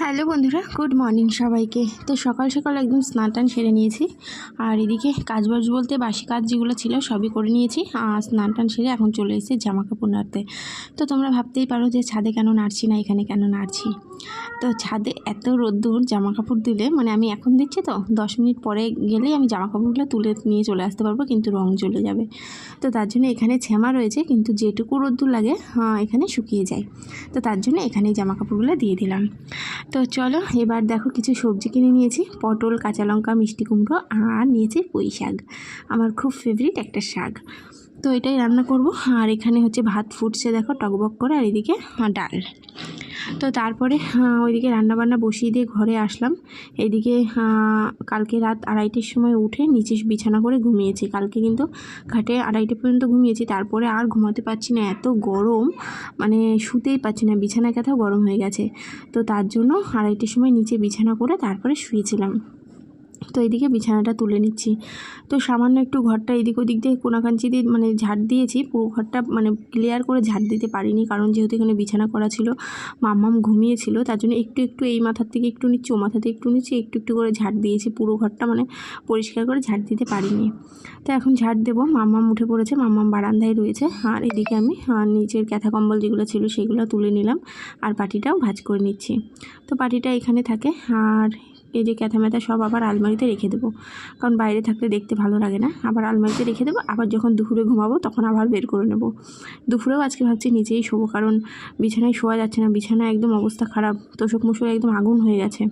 Hello বন্ধুরা, good morning সবাইকে। তো সকাল সকাল একদম স্নান টান সেরে নিয়েছি। আর এদিকে কাজবাজ বলতে বাসি কাজ যেগুলো ছিল সবই করে নিয়েছি। আর স্নান টান সেরে এখন চলে এসেছি জামা কাপড় নাড়তে। তো তোমরা ভাবতেই পারো যে ছাদে কেন নাড়ছি না, এখানে কেন নাড়ছি। তো ছাদে এত রোদ্দুর, জামা কাপড় দিলে মানে আমি এখন দিচ্ছি তো 10 মিনিট পরে গেলেই আমি জামা কাপড়গুলো তুলে নিয়ে চলে আসতে পারবো, কিন্তু রং চলে যাবে। তো তার জন্য এখানে ছ্যামা রয়েছে, কিন্তু যেটুকু রোদ্দুর লাগে এখানে শুকিয়ে যায়। তো তার জন্য এখানেই জামা কাপড়গুলো দিয়ে দিলাম। তো চলো এবার দেখো কিছু সবজি কিনে নিয়েছি, পটল, কাঁচা লঙ্কা, মিষ্টি কুমড়ো, আর নিয়েছি পুঁই শাক, আমার খুব ফেভারিট একটা শাক। তো এটাই রান্না করব। আর এখানে হচ্ছে ভাত ফুটছে দেখো টকবক করে, আর এদিকে ডাল। তো তারপরে ওইদিকে রান্নাবান্না বসিয়ে দিয়ে ঘরে আসলাম। এইদিকে কালকে রাত 2:30টার সময় উঠে নিচে বিছানা করে ঘুমিয়েছি। কালকে কিন্তু ঘাটে 2:30 পর্যন্ত ঘুমিয়েছি, তারপরে আর ঘুমাতে পারছি না, এত গরম, মানে শুতেই পারছি না, বিছানা কাঁথাও গরম হয়ে গেছে। তো তার জন্য 2:30টার সময় নিচে বিছানা করে তারপরে শুয়েছিলাম। তো এইদিকে বিছানাটা তুলে নিচ্ছি। তো সামান্য একটু ঘরটা এদিক ওদিক দিয়ে কোনাকাঞ্চি দিয়ে মানে ঝাড় দিয়েছি, পুরো ঘরটা মানে ক্লিয়ার করে ঝাড় দিতে পারিনি, কারণ যেহেতু এখানে বিছানা করা ছিল, মাম্মাম ঘুমিয়েছিল, তার জন্য একটু একটু এই মাথার থেকে একটু নিচ্ছি, ও মাথাতে একটু নিচ্ছি, একটু একটু করে ঝাড় দিয়েছি, পুরো ঘরটা মানে পরিষ্কার করে ঝাড় দিতে পারিনি। তো এখন ঝাড় দেবো। মাম্মাম উঠে পড়েছে, মাম্মাম বারান্দায় রয়েছে। আর এদিকে আমি নিচের ক্যাথা কম্বল যেগুলো ছিল সেগুলো তুলে নিলাম, আর পাটিটাও ভাঁজ করে নিচ্ছি। তো পাটিটা এখানে থাকে, আর এই যে ক্যাথা ম্যাথা সব আবার আলমারিতে রেখে দেবো, কারণ বাইরে থাকলে দেখতে ভালো লাগে না। আবার আলমারিতে রেখে দেবো, আবার যখন দুপুরে ঘুমাবো তখন আবার বের করে নেব। দুপুরেও আজকে ভাবছি নিচেই শোবো, কারণ বিছানায় শোয়া যাচ্ছে না, বিছানা একদম অবস্থা খারাপ, তোষক মোষক একদম আগুন হয়ে গেছে।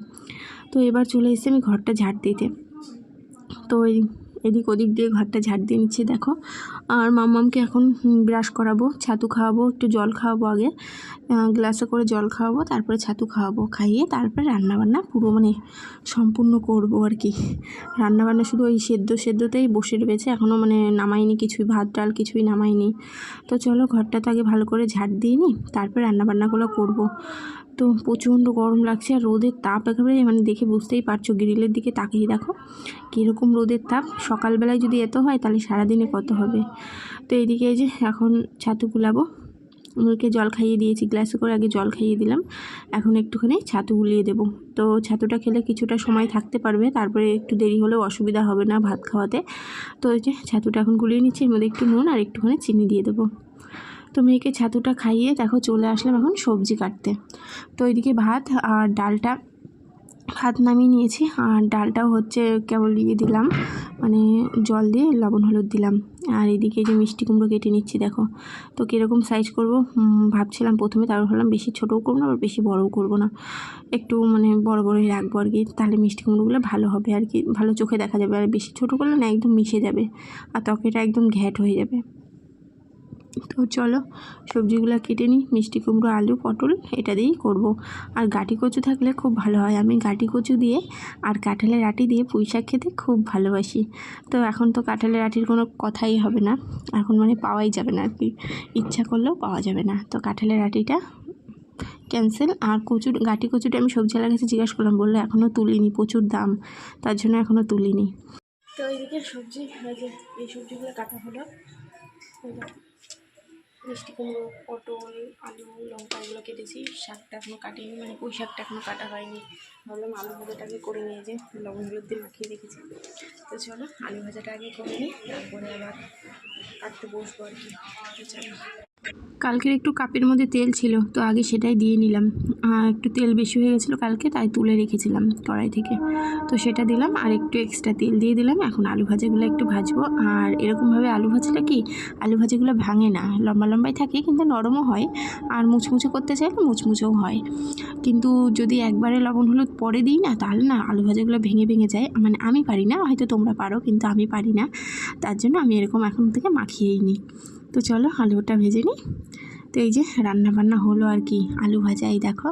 তো এবার চলে এসেছি আমি ঘরটা ঝাড় দিতে। তো এদিক ওদিক দিয়ে ঘরটা ঝাড় দিয়ে নিচ্ছি দেখো। আর মাম্মামকে এখন ব্রাশ করাবো, ছাতু খাওয়াবো, একটু জল খাওয়াবো, আগে গ্লাসে করে জল খাওয়াবো, তারপরে ছাতু খাওয়াবো, খাইয়ে তারপরে রান্নাবান্না পুরো মানে সম্পূর্ণ করবো আর কি। রান্নাবান্না শুধু ওই সেদ্ধতেই বসে রয়েছে, এখনও মানে নামাইনি কিছুই, ভাত ডাল কিছুই নামাইনি। তো চলো ঘরটা তো আগে ভালো করে ঝাড় দিয়ে নিই, তারপরে রান্নাবান্নাগুলো করবো। তো প্রচণ্ড গরম লাগছে, আর রোদের তাপ একেবারে মানে দেখে বুঝতেই পারছো, গ্রিলের দিকে তাকিয়ে দেখো কীরকম রোদের তাপ। সকালবেলায় যদি এত হয় তাহলে সারাদিনে কত হবে। তো এইদিকে এই যে এখন ছাতু গুলাবো, মুরকে জল খাইয়ে দিয়েছি, গ্লাসে করে আগে জল খাইয়ে দিলাম, এখন একটুখানি ছাতু গুলিয়ে দেবো। তো ছাতুটা খেলে কিছুটা সময় থাকতে পারবে, তারপরে একটু দেরি হলেও অসুবিধা হবে না ভাত খাওয়াতে। তো এই যে ছাতুটা এখন গুলিয়ে নিচ্ছি, এর মধ্যে একটু নুন আর একটুখানি চিনি দিয়ে দেবো। তো মেয়েকে ছাতুটা খাইয়ে দেখো চলে আসলাম এখন সবজি কাটতে। তো এদিকে ভাত আর ডালটা, ভাত নামিয়ে নিয়েছি, আর ডালটাও হচ্ছে কেবল দিলাম, মানে জল দিয়ে লবণ হলুদ দিলাম। আর এদিকে যে মিষ্টি কুমড়ো কেটে নিচ্ছি দেখো। তো কীরকম সাইজ করব ভাবছিলাম প্রথমে, তারপর ভাবলাম বেশি ছোটও করবো না আবার বেশি বড়ও করব না, একটু মানে বড় বড়ই রাখবো আর কি, তাহলে মিষ্টি কুমড়োগুলো ভালো হবে আর কি, ভালো চোখে দেখা যাবে। আর বেশি ছোটো করলে না একদম মিশে যাবে, আর ত্বকেটা একদম ঘ্যাট হয়ে যাবে। তো চলো সবজিগুলো কেটে নিই, মিষ্টি কুমড়ো, আলু, পটল এটা দিয়েই করব। আর গাঁটি কচু থাকলে খুব ভালো হয়, আমি গাঁটি কচু দিয়ে আর কাঁঠালের আটি দিয়ে পুঁই শাক খেতে খুব ভালোবাসি। তো এখন তো কাঁঠালের আটির কোনো কথাই হবে না, এখন মানে পাওয়াই যাবে না আর কি, ইচ্ছা করলেও পাওয়া যাবে না। তো কাঁঠালের আটিটা ক্যান্সেল। আর গাঁটি কচুটা আমি সবজিওয়ালার কাছে জিজ্ঞাসা করলাম, বললো এখনও তুলিনি, প্রচুর দাম, তার জন্য এখনও তুলিনি। তো এইদিকে সবজি, এই সবজিগুলো কাটা হলো, মিষ্টি কুমড়ো, পটল, আলু, লঙ্কা এগুলো কেটেছি, শাকটা এখনও কাটিনি, মানে পুঁই শাকটা এখনও কাটা হয়নি। ভাবলাম আলু ভাজাটাকে করে নিয়ে যে লবণ হলুদ দিয়ে মাখিয়ে রেখেছি। তো চলো আলু ভাজাটা আগে করে নিই, তারপরে আবার কাটতে বসবো আর কি। চলো, কালকের একটু কাপের মধ্যে তেল ছিল, তো আগে সেটাই দিয়ে নিলাম। একটু তেল বেশি হয়ে গেছিলো কালকে, তাই তুলে রেখেছিলাম কড়াই থেকে, তো সেটা দিলাম, আর একটু এক্সট্রা তেল দিয়ে দিলাম। এখন আলু ভাজাগুলো একটু ভাজবো। আর এরকমভাবে আলু ভাজলে কি, আলু ভাজাগুলো ভাঙে না, লম্বা লম্বাই থাকে, কিন্তু নরমও হয়, আর মুচমুচে করতে চাইলে মুচমুচেও হয়। কিন্তু যদি একবারে লবণ হলুদ পরে দিই না, তাহলে না আলু ভাজাগুলো ভেঙে ভেঙে যায়, মানে আমি পারি না, হয়তো তোমরা পারো কিন্তু আমি পারি না, তার জন্য আমি এরকম এখন থেকে মাখিয়েই নিই। তো চলো আলুটা ভেজে নিই। তো এই যে রান্নাবান্না হলো আর কি, আলু ভাজা এই দেখো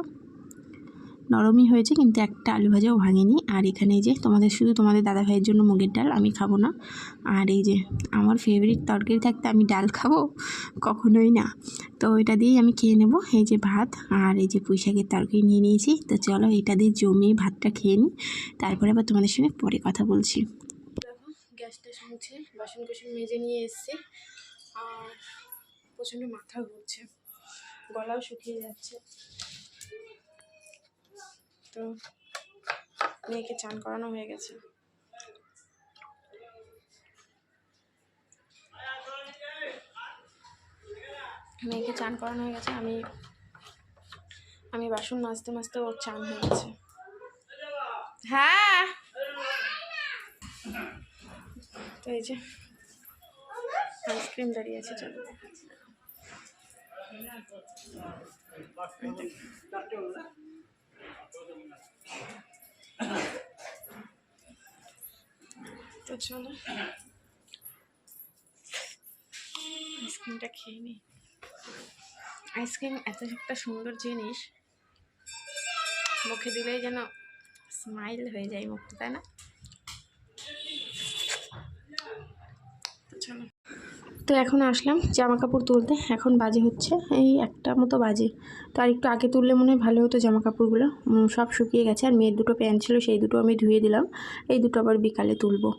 নরমই হয়েছে, কিন্তু একটা আলু ভাজাও ভাঙেনি। আর এখানে এই যে শুধু তোমাদের দাদা ভাইয়ের জন্য মুগের ডাল, আমি খাবো না। আর এই যে আমার ফেভারিট তরকারি থাকতে আমি ডাল খাবো, কখনোই না। তো এটা দিয়েই আমি খেয়ে নেব। এই যে ভাত আর এই যে পুঁই শাকের তরকারি নিয়ে নিয়েছি। তো চলো এটা দিয়ে জমিয়ে ভাতটা খেয়ে নিই, তারপরে আবার তোমাদের সঙ্গে পরে কথা বলছি। দেখো গ্যাসটা মুছে বাসন কোসন মেজে নিয়ে এসছি, আর প্রচণ্ড মাথা ঘুরছে, গলাও শুকিয়ে যাচ্ছে। তো মেয়েকে চান করানো হয়ে গেছে। মেয়েকে চান করানো হয়ে গেছে, আমি বাসন মাজতে মাজতে ওর চান হয়ে গেছে। হ্যাঁ, তো এই যে আইসক্রিম দাঁড়িয়ে আছে, চলো তো চলো আইসক্রিমটা খেয়ে নিই। আইসক্রিম এত একটা সুন্দর জিনিস, মুখে দিলেই যেন স্মাইল হয়ে যায় মুখটা, তাই না? চলো, তো এখন আসলাম জামা কাপড় তুলতে। এখন বাজে হচ্ছে এই 1টা মতো বাজে। তো আর একটু আগে তুললে মনে হয় ভালো হতো। জামা কাপড়গুলো সব শুকিয়ে গেছে। আর মেয়ের দুটো প্যান্ট ছিল, সেই দুটো আমি ধুয়ে দিলাম। এই দুটো আবার বিকালে তুলবো।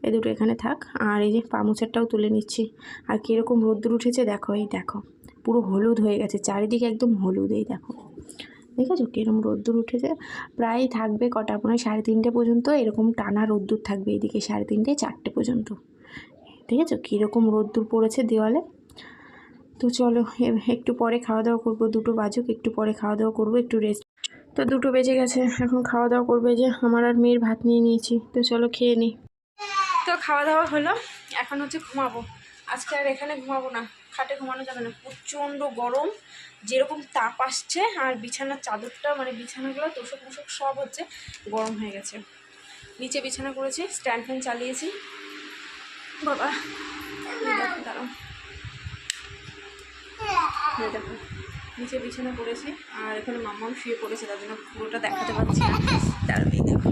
এই দুটো এখানে থাক। আর এই যে পা মোছারটাও তুলে নিচ্ছি। আর কীরকম রোদ্দুর উঠেছে দেখো, এই দেখো পুরো হলুদ হয়ে গেছে, চারিদিকে একদম হলুদ। এই দেখো, দেখেছো কীরকম রোদ্দুর উঠেছে? প্রায় থাকবে কটা, মনে হয় 3:30 পর্যন্ত এরকম টানা রোদ্দুর থাকবে। এদিকে 3:30 4টে পর্যন্ত। দেখেছো কীরকম রোদ্দুর পড়েছে দেওয়ালে? তো চলো একটু পরে খাওয়া দাওয়া করবো। 2টো বাজুক, একটু পরে খাওয়া দাওয়া করবো, একটু রেস্ট। তো 2টো বেজে গেছে, এখন খাওয়া দাওয়া করবে। যে আমার আর মেয়ের ভাত নিয়ে নিয়েছি, তো চলো খেয়ে নিই। তো খাওয়া দাওয়া হলো, এখন হচ্ছে ঘুমাবো। আজকে আর এখানে ঘুমাবো না, খাটে ঘুমানো যাবে না, প্রচণ্ড গরম, যেরকম তাপ আসছে। আর বিছানার চাদরটা মানে বিছানাগুলো তোষক মোষক সব হচ্ছে গরম হয়ে গেছে। নিচে বিছানা করেছি, স্ট্যান্ড ফ্যান চালিয়েছি। বাবা দাঁড়াও, দেখো নিচে বিছানা করেছি, আর এখানে মাম্মাম শুয়ে পড়েছে, তার জন্য পুরোটা দেখাতে পারছি না। দাঁড়াবেই দেখো,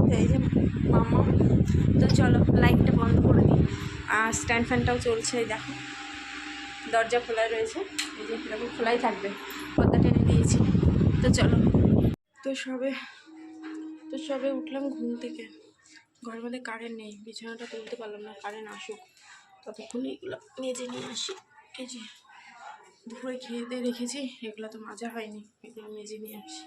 তো এই যে মাম্মাম। তো চলো লাইটটা বন্ধ করে দিই। আর স্ট্যান্ড ফ্যানটাও চলছে, এই দেখো দরজা খোলাই রয়েছে, এই যে এরকম খোলাই থাকবে, পর্দা টেনে দিয়েছি। তো চলো, তো সবে উঠলাম ঘুম থেকে। ঘরের মধ্যে কারেন্ট নেই, বিছানাটা তুলতে পারলাম না, কারেন্ট আসুক ততক্ষণ এগুলো মেজে নিয়ে আসি। এই যে দুপুরে খেয়ে দিয়ে রেখেছি, এগুলো তো মাজা হয়নি, এগুলো মেজে নিয়ে আসি।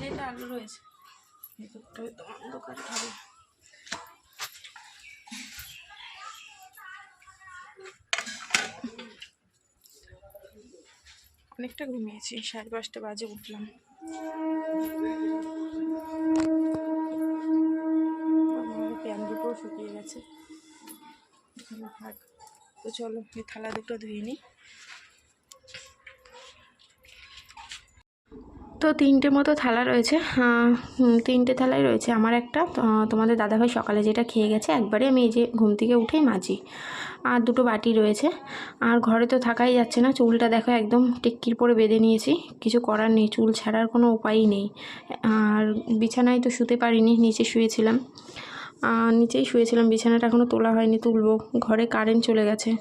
এটা আলু রয়েছে, ভেতরটা হয়তো অন্ধকার হবে। অনেকটা ঘুমিয়েছি, 5:30 বাজে উঠলাম। প্যান্ট দুটো শুকিয়ে গেছে, থাক। তো চলো এই থালা দুটো ধুয়ে নিই। তো 3টে মতো থালা রয়েছে, 3টে থালাই রয়েছে। আমার একটা, তোমাদের দাদাভাই সকালে যেটা খেয়ে গেছে একবারে, আমি এই যে ঘুম থেকে উঠেই মাজি। আর 2টো বাটি রয়েছে। আর ঘরে তো থাকাই যাচ্ছে না, চুলটা দেখো একদম টিক্কির পরে বেঁধে নিয়েছি, কিছু করার নেই, চুল ছাড়ার কোনো উপায়ই নেই। আর বিছানায় তো শুতে পারিনি, নিচে শুয়েছিলাম, নিচেই শুয়েছিলাম, বিছানাটা এখনও তোলা হয়নি, তুলবো। ঘরে কারেন্ট চলে গেছে,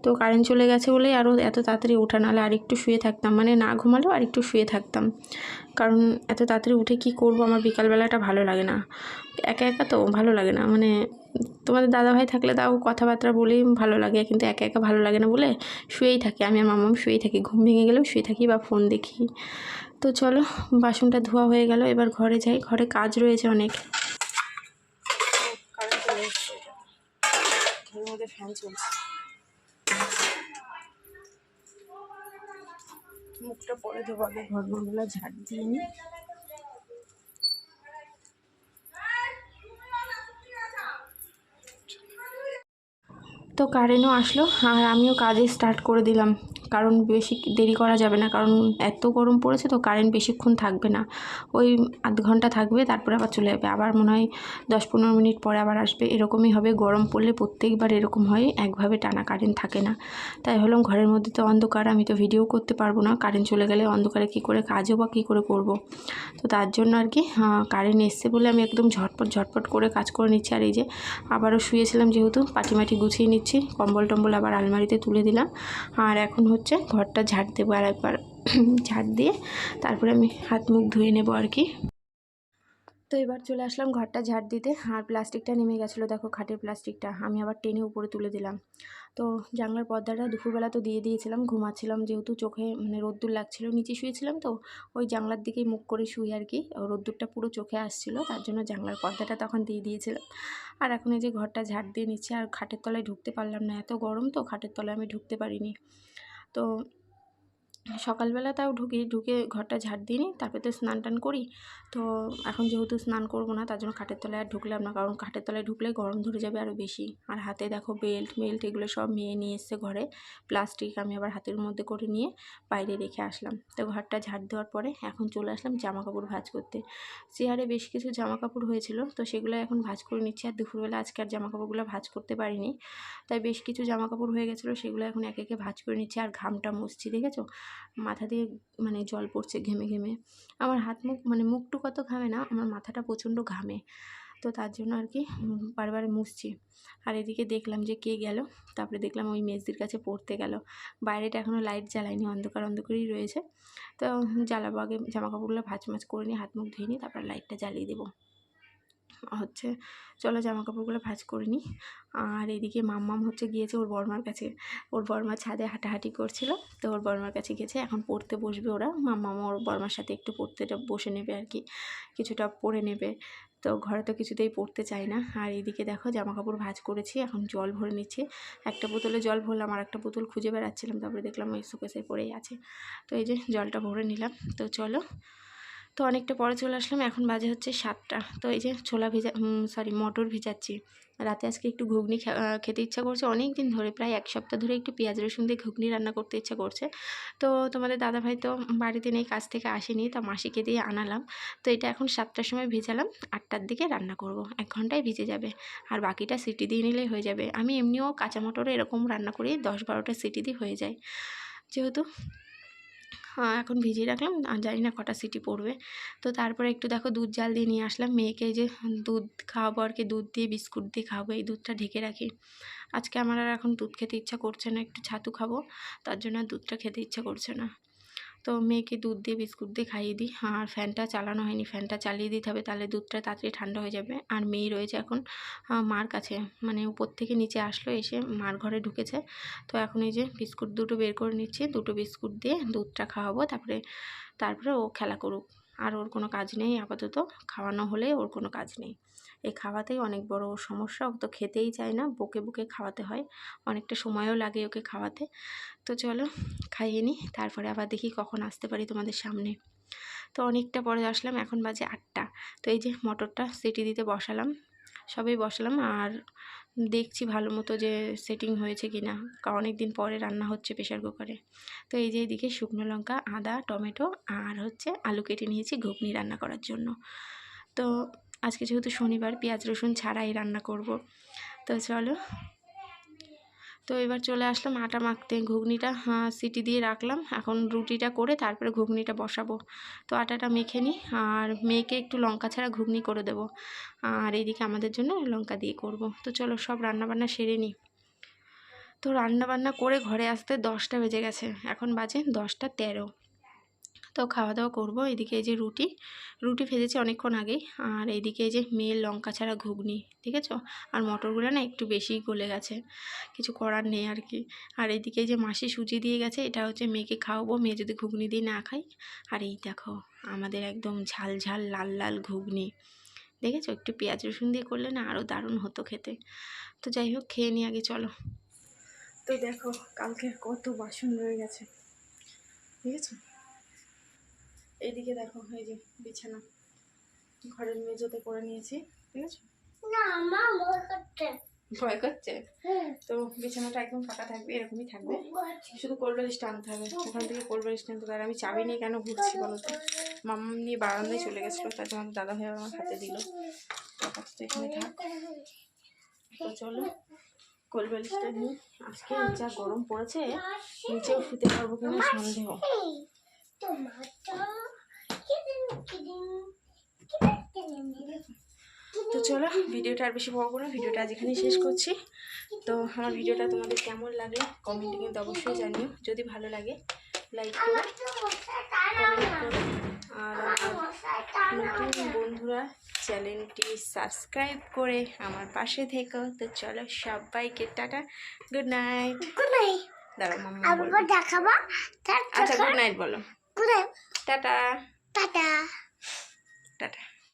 তো কারেন্ট চলে গেছে বলেই আরও এত তাড়াতাড়ি ওঠা, নাহলে আর একটু শুয়ে থাকতাম, মানে না ঘুমালেও আর একটু শুয়ে থাকতাম। কারণ এত তাড়াতাড়ি উঠে কি করব, আমার বিকালবেলাটা ভালো লাগে না, একা একা তো ভালো লাগে না। মানে তোমাদের দাদাভাই থাকলে তাও কথাবার্তা বলেই ভালো লাগে, কিন্তু একা একা ভালো লাগে না বলে শুয়েই থাকি। আমি আর মাম্মাম শুয়েই থাকি, ঘুম ভেঙে গেলেও শুয়ে থাকি বা ফোন দেখি। তো চলো বাসনটা ধোয়া হয়ে গেল, এবার ঘরে যাই, ঘরে কাজ রয়েছে অনেক। ঘরের মধ্যে ফ্যান চলছে, মুখটা পরে দেবো, আগে ঘরগুলো ঝাড় দিয়ে নিই। তো কারেন্টও আসলো, আর আমিও কাজে স্টার্ট করে দিলাম, কারণ বেশি দেরি করা যাবে না, কারণ এত গরম পড়েছে, তো কারেন্ট বেশিক্ষণ থাকবে না, ওই আধ ঘন্টা থাকবে, তারপরে আবার চলে যাবে, আবার মনে হয় 10-15 মিনিট পরে আবার আসবে, এরকমই হবে। গরম পড়লে প্রত্যেকবার এরকম হয়, একভাবে টানা কারেন্ট থাকে না। তাই হলাম ঘরের মধ্যে তো অন্ধকার, আমি তো ভিডিও করতে পারবো না, কারেন্ট চলে গেলে অন্ধকারে কী করে কাজও বা কী করে করব। তো তার জন্য আর কি কারেন্ট এসছে বলে আমি একদম ঝটপট করে কাজ করে নিচ্ছি। আর এই যে আবারও শুয়েছিলাম, যেহেতু পাটিমাটি গুছিয়ে নিচ্ছি, কম্বল টম্বল আবার আলমারিতে তুলে দিলাম। আর এখন হচ্ছে ঘরটা ঝাড় দেবো, আর একবার ঝাড় দিয়ে তারপরে আমি হাত মুখ ধুয়ে নেব আর কি। তো এবার চলে আসলাম ঘরটা ঝাড় দিতে, আর প্লাস্টিকটা নেমে গেছিলো, দেখো খাটের প্লাস্টিকটা আমি আবার টেনে উপরে তুলে দিলাম। তো জানলার পর্দাটা দুপুরবেলা তো দিয়ে দিয়েছিলাম, ঘুমাচ্ছিলাম যেহেতু চোখে মানে রোদ্দুর লাগছিলো, নিচে শুয়েছিলাম তো ওই জানলার দিকেই মুখ করে শুই আর কি, রোদ্দুরটা পুরো চোখে আসছিলো, তার জন্য জানলার পর্দাটা তখন দিয়ে দিয়েছিলাম। আর এখন এই যে ঘরটা ঝাড় দিয়ে নিচ্ছি, আর খাটের তলায় ঢুকতে পারলাম না, এত গরম তো খাটের তলায় আমি ঢুকতে পারিনি। তো সকালবেলা তাও ঢুকে ঘরটা ঝাড় দিই নি, তারপরে তো স্নান টান করি। তো এখন যেহেতু স্নান করবো না, তার জন্য খাটের তলায় আর ঢুকলাম না, কারণ খাটের তলায় ঢুকলে গরম ধরে যাবে আরও বেশি। আর হাতে দেখো বেল্ট এগুলো সব মেয়ে নিয়ে এসছে ঘরে, প্লাস্টিক আমি আবার হাতের মধ্যে করে নিয়ে বাইরে রেখে আসলাম। তো ঘরটা ঝাড় দেওয়ার পরে এখন চলে আসলাম জামা কাপড় ভাঁজ করতে। চেয়ারে বেশ কিছু জামা কাপড় হয়েছিল, তো সেগুলো এখন ভাঁজ করে নিচ্ছি। আর দুপুরবেলা আজকে আর জামা কাপড়গুলো ভাঁজ করতে পারিনি, তাই বেশ কিছু জামা কাপড় হয়ে গেছিলো, সেগুলো এখন একে একে ভাঁজ করে নিচ্ছি। আর ঘামটা মুছছি, দেখেছো মাথা দিয়ে মানে জল পড়ছে ঘেমে ঘেমে। আমার হাত মুখ মানে মুখটু কত ঘামে না, আমার মাথাটা প্রচণ্ড ঘামে, তো তার জন্য আর কি বারবার মুছছি। আর এদিকে দেখলাম যে কে গেল, তারপরে দেখলাম ওই মেজদির কাছে পড়তে গেল। বাইরেটা এখনও লাইট জ্বালায়নি, অন্ধকারই রয়েছে। তো জ্বালাবো, আগে জামা কাপড়গুলো ভাঁজ করে নিই, হাত মুখ ধুয়ে নিই, তারপর লাইটটা জ্বালিয়ে দেবো। চলো জামা কাপড়গুলো ভাঁজ করে নিই। আর এদিকে মাম্মাম গিয়েছে ওর বর্মার কাছে, ওর বর্মা ছাদে হাঁটাহাঁটি করছিল, তো ওর বর্মার কাছে গেছে, এখন পড়তে বসবে ওরা। মাম্মাম ওর বর্মার সাথে একটু পড়তেটা বসে নেবে আর কি, কিছুটা পড়ে নেবে। তো ঘরে তো কিছুতেই পড়তে চাই না। আর এইদিকে দেখো জামা কাপড় ভাঁজ করেছি, এখন জল ভরে নিচ্ছি। একটা বোতলে জল ভরলাম, আর একটা বোতল খুঁজে বেড়াচ্ছিলাম, তারপরে দেখলাম ওই শোকেসে পড়েই আছে, তো এই যে জলটা ভরে নিলাম। তো চলো, তো অনেকটা পরে চলে আসলাম, এখন বাজে 7টা। তো এই যে মটর ভিজাচ্ছি। রাতে আজকে একটু ঘুগনি খেতে ইচ্ছা করছে, অনেক দিন ধরে প্রায় 1 সপ্তাহ ধরে একটু পেঁয়াজ রসুন দিয়ে ঘুগনি রান্না করতে ইচ্ছা করছে। তো তোমাদের দাদাভাই তো বাড়িতে নেই, কাজ থেকে আসেনি, তা মাসিকে দিয়ে আনালাম। তো এটা এখন 7টার সময় ভেজালাম, 8টার দিকে রান্না করব, 1 ঘন্টায় ভিজে যাবে। আর বাকিটা সিটি দিয়ে নিলেই হয়ে যাবে। আমি এমনিও কাঁচা মটরে এরকম রান্না করি, 10-12টা সিটি দিয়ে হয়ে যায়। যেহেতু এখন ভিজিয়ে রাখলাম, আর জানি না কটা সিটি পড়বে। তো তারপরে একটু দেখো দুধ জাল দিয়ে নিয়ে আসলাম, মেয়েকে যে দুধ খাওয়াবো আর কি, দুধ দিয়ে বিস্কুট দিয়ে খাওয়াবো, এই দুধটা ঢেকে রাখি। আজকে আমার আর এখন দুধ খেতে ইচ্ছা করছে না, একটু ছাতু খাবো, তার জন্য দুধটা খেতে ইচ্ছা করছে না। তো মেয়েকে দুধ দিয়ে বিস্কুট দিয়ে খাইয়ে দিই। আর ফ্যানটা চালানো হয়নি, ফ্যানটা চালিয়ে দিতে হবে, তাহলে দুধটা তাড়াতাড়ি ঠান্ডা হয়ে যাবে। আর মেয়ে রয়েছে এখন মার কাছে, মানে উপর থেকে নিচে আসলো, এসে মার ঘরে ঢুকেছে। তো এখন এই যে বিস্কুট দুটো বের করে নিচ্ছি, দুটো বিস্কুট দিয়ে দুধটা খাওয়াবো, তারপরে ও খেলা করুক। আর ওর কোনো কাজ নেই আপাতত, খাওয়ানো হলে ওর কোনো কাজ নেই। এই খাওয়াতেই অনেক বড় সমস্যা, ও তো খেতেই চায় না, বকে বকে খাওয়াতে হয়, অনেকটা সময়ও লাগে ওকে খাওয়াতে। তো চলো খাইয়ে নিই, তারপরে আবার দেখি কখন আসতে পারি তোমাদের সামনে। তো অনেকটা পরে আসলাম, এখন বাজে 8টা। তো এই যে মটরটা সিটি দিতে বসালাম, সবই বসালাম, আর দেখছি ভালো মতো যে সেটিং হয়েছে কি না, কারণ অনেক দিন পরে রান্না হচ্ছে প্রেশার কুকারে। তো এই যে এদিকে শুকনো লঙ্কা, আদা, টমেটো আর আলু কেটে নিয়েছি ঘুগনি রান্না করার জন্য। তো আজকে যেহেতু শনিবার, পেঁয়াজ রসুন ছাড়াই রান্না করব। তো চলো, তো এবার চলে আসলাম আটা মাখতে, ঘুগনিটা সিটি দিয়ে রাখলাম, এখন রুটিটা করে তারপরে ঘুগনিটা বসাবো। তো আটাটা মেখে নিই, আর মেয়েকে একটু লঙ্কা ছাড়া ঘুগনি করে দেবো, আর এইদিকে আমাদের জন্য লঙ্কা দিয়ে করব। তো চলো সব রান্নাবান্না সেরে নিই। তো রান্নাবান্না করে ঘরে আসতে 10টা বেজে গেছে, এখন বাজে 10টা 13। তো খাওয়া দাওয়া করবো। এদিকে এই যে রুটি ভেজেছি অনেকক্ষণ আগেই, আর এইদিকে এই যে মেয়ের লঙ্কা ছাড়া ঘুগনি, ঠিক আছে। আর মটরগুলো না একটু বেশি গলে গেছে, কিছু করার নেই আর কি। আর এইদিকে এই যে মাসি সুজি দিয়ে গেছে, এটা মেয়েকে খাওয়াবো, মেয়ে যদি ঘুগনি দিয়ে না খায়। আর এই দেখো আমাদের একদম ঝাল ঝাল লাল লাল ঘুগনি, দেখেছো, একটু পেঁয়াজ রসুন দিয়ে করলে না আরও দারুণ হতো খেতে। তো যাই হোক খেয়ে নিই আগে, চলো। তো দেখো কালকের কত বাসন রয়ে গেছে, দেখেছো। এইদিকে দেখো এই যে বিছানা ঘরের মেঝোতে করে নিয়েছি, ঠিক আছে। না মা ভয় করছে। তো বিছানাটা একদম ফাঁকা থাকবে, এরকমই থাকবে, শুধু কোল্ড বালিশটা আনতে হবে, ওখান থেকে কোল্ড বালিশটা আনতে হবে। আর আমি চাবি নিয়ে কেন ঘুরছি বলো তো, মাম্মা নিয়ে বারান্দায় চলে গেছিলো, তার জন্য দাদা ভাই আমার হাতে দিল, আপাতত এখানে থাক। তো চলো কোল্ড বালিশটা নিয়ে, আজকে যা গরম পড়েছে নিচেও শুতে পারবো কিনা সন্দেহ। তো চলো ভিডিওটা আর বেশি বড় করো, ভিডিওটা আজ এখানেই শেষ করছি। তো আমার ভিডিওটা তোমাদের কেমন লাগলো কমেন্টে কিন্তু অবশ্যই জানিও, যদি ভালো লাগে লাইক করো, কমেন্ট করো, আর নতুন বন্ধুরা চ্যানেলটি সাবস্ক্রাইব করে আমার পাশে থেকো। তো চলো সবাইকে tata, good night. Good night. দাঁড়াও মাম্মা আবার বলবে। দেখাবো। আচ্ছা গুড নাইট বলো। Good night. Tata tata. Tata.